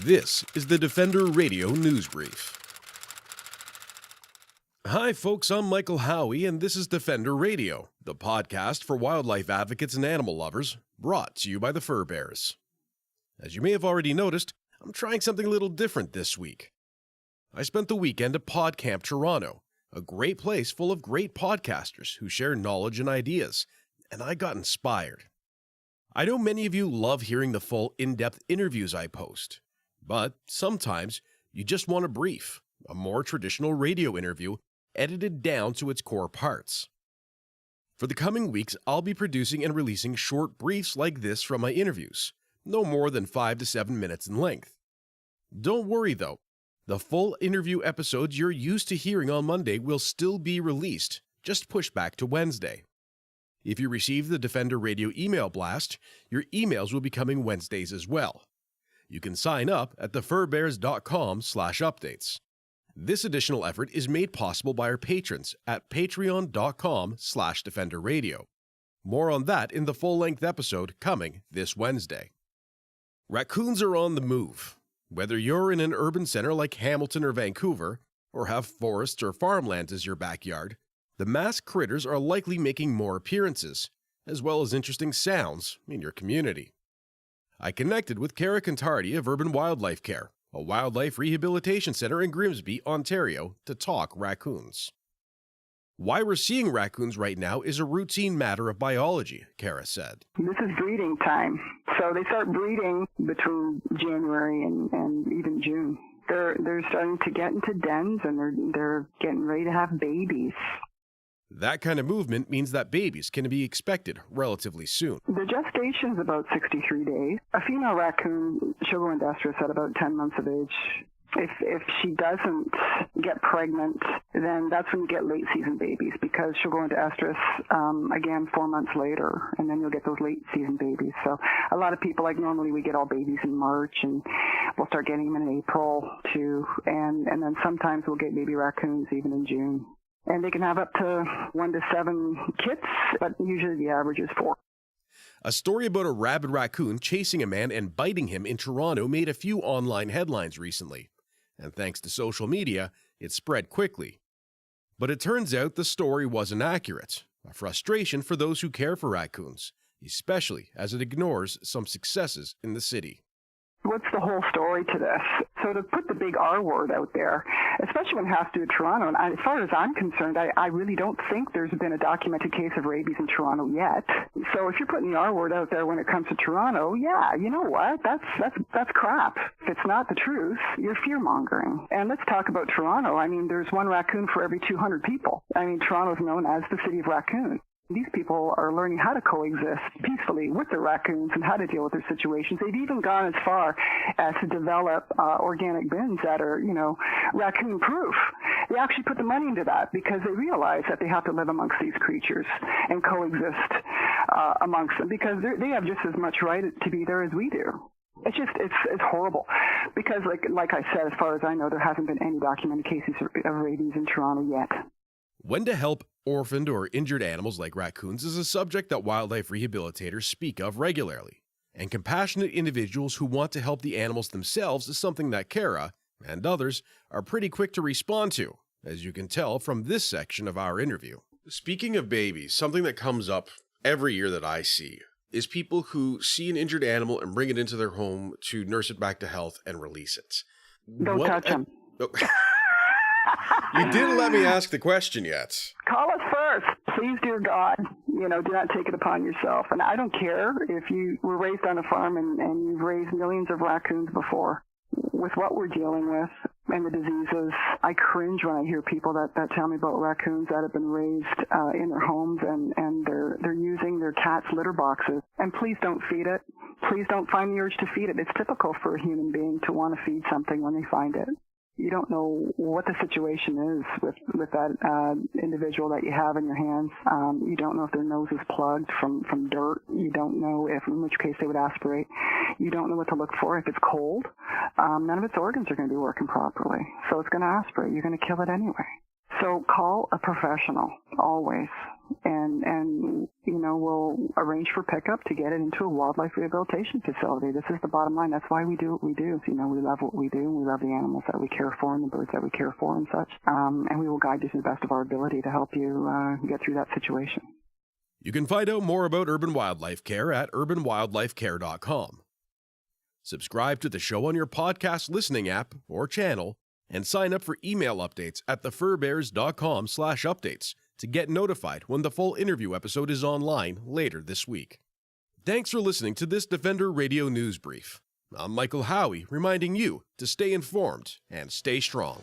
This is the Defender Radio News Brief. Hi folks, I'm Michael Howie and this is Defender Radio, the podcast for wildlife advocates and animal lovers, brought to you by the Fur Bears. As you may have already noticed, I'm trying something a little different this week. I spent the weekend at PodCamp Toronto, a great place full of great podcasters who share knowledge and ideas, and I got inspired. I know many of you love hearing the full in-depth interviews I post, but sometimes you just want a brief, a more traditional radio interview edited down to its core parts. For the coming weeks, I'll be producing and releasing short briefs like this from my interviews, no more than 5 to 7 minutes in length. Don't worry though, the full interview episodes you're used to hearing on Monday will still be released, just pushed back to Wednesday. If you receive the Defender Radio email blast, your emails will be coming Wednesdays as well. You can sign up at thefurbears.com/updates. This additional effort is made possible by our patrons at patreon.com/defenderradio. More on that in the full-length episode coming this Wednesday. Raccoons are on the move. Whether you're in an urban center like Hamilton or Vancouver, or have forests or farmlands as your backyard, the masked critters are likely making more appearances, as well as interesting sounds in your community. I connected with Cara Contardi of Urban Wildlife Care, a wildlife rehabilitation center in Grimsby, Ontario, to talk raccoons. Why we're seeing raccoons right now is a routine matter of biology, Cara said. This is breeding time. So they start breeding between January and even June. They're starting to get into dens and they're getting ready to have babies. That kind of movement means that babies can be expected relatively soon. The gestation is about 63 days. A female raccoon, she'll go into estrus at about 10 months of age. If she doesn't get pregnant, then that's when you get late season babies, because she'll go into estrus again 4 months later, and then you'll get those late season babies. So a lot of people, like normally we get all babies in March, and we'll start getting them in April too, and then sometimes we'll get baby raccoons even in June. And they can have up to 1 to 7 kits, but usually the average is 4. A story about a rabid raccoon chasing a man and biting him in Toronto made a few online headlines recently. And thanks to social media, it spread quickly. But it turns out the story wasn't accurate, a frustration for those who care for raccoons, especially as it ignores some successes in the city. What's the whole story to this? So to put the big R word out there, especially when it has to do with Toronto, and as far as I'm concerned, I really don't think there's been a documented case of rabies in Toronto yet. So if you're putting the R word out there when it comes to Toronto, yeah, you know what? That's crap. If it's not the truth, you're fear-mongering. And let's talk about Toronto. I mean, there's one raccoon for every 200 people. I mean, Toronto's known as the city of raccoons. These people are learning how to coexist peacefully with the raccoons and how to deal with their situations. They've even gone as far as to develop organic bins that are, raccoon-proof. They actually put the money into that because they realize that they have to live amongst these creatures and coexist amongst them, because they have just as much right to be there as we do. It's horrible because, like I said, as far as I know, there hasn't been any documented cases of rabies in Toronto yet. When to help orphaned or injured animals like raccoons is a subject that wildlife rehabilitators speak of regularly. And compassionate individuals who want to help the animals themselves is something that Cara and others are pretty quick to respond to, as you can tell from this section of our interview. Speaking of babies, something that comes up every year that I see is people who see an injured animal and bring it into their home to nurse it back to health and release it. Don't touch them. You didn't let me ask the question yet. Call us first. Please, dear God, do not take it upon yourself. And I don't care if you were raised on a farm and you've raised millions of raccoons before. With what we're dealing with and the diseases, I cringe when I hear people that tell me about raccoons that have been raised in their homes and they're using their cat's litter boxes. And please don't feed it. Please don't find the urge to feed it. It's typical for a human being to want to feed something when they find it. You don't know what the situation is with that individual that you have in your hands. You don't know if their nose is plugged from dirt. You don't know in which case they would aspirate. You don't know what to look for if it's cold. None of its organs are going to be working properly. So it's going to aspirate. You're going to kill it anyway. So call a professional always. And we'll arrange for pickup to get it into a wildlife rehabilitation facility. This is the bottom line. That's why we do what we do. We love what we do. We love the animals that we care for and the birds that we care for and such. And we will guide you to the best of our ability to help you get through that situation. You can find out more about urban wildlife care at urbanwildlifecare.com. Subscribe to the show on your podcast listening app or channel, and sign up for email updates at thefurbears.com/updates to get notified when the full interview episode is online later this week. Thanks for listening to this Defender Radio News Brief. I'm Michael Howie, reminding you to stay informed and stay strong.